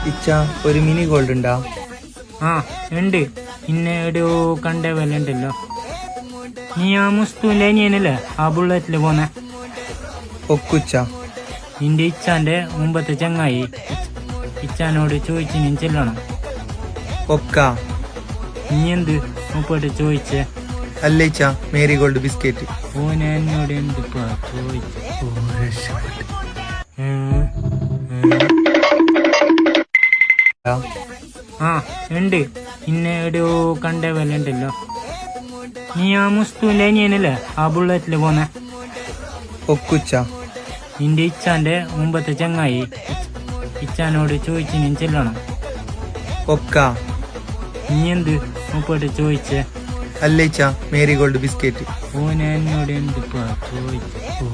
ഇച്ച ഒരു mini gold ഉണ്ടാ? ആ ഉണ്ട്. ഇന്നെ ഒരു കണ്ട വില ഉണ്ടല്ലോ. നീ ആ മുസ്തുവിന്റെ അനിയനല്ലേ ആ ബുള്ളറ്റില് പോന്നെ? ഒക്കുച്ച. നിന്റെ ഇച്ചാന്റെ മുമ്പത്തെ ചങ്ങായി. ഇച്ചാനോട് ചോദിച്ച് നീ ചെല്ലണം. ഒക്ക. നീ എന്ത് മുപ്പോട്ട് ചോദിച്ചേ? അല്ല ഇച്ച, മേരി ഗോൾഡ് ബിസ്ക്കറ്റ്. ഓനെ എന്നോട് എന്തിപ്പാ ചോദിച്ചു? ആ ഉണ്ട്. ഇന്നെ ഒരു കണ്ട വില ഉണ്ടല്ലോ. നീ ആ മുസ്തുവിന്റെ അനിയനല്ലേ ആ ബുള്ളറ്റില് പോന്നെ? ഒക്കുച്ച. നിന്റെ ഇച്ചാന്റെ മുമ്പത്തെ ചങ്ങായി. ഇച്ചാനോട് ചോദിച്ച് നീ ചെല്ലണം. ഒക്ക. നീ എന്ത് മുപ്പോട്ട് ചോദിച്ചേ? അല്ല ഇച്ച, മേരി ഗോൾഡ് ബിസ്ക്കറ്റ്. ഓനെ എന്നോട് എന്തിപ്പാ ചോദിച്ചു?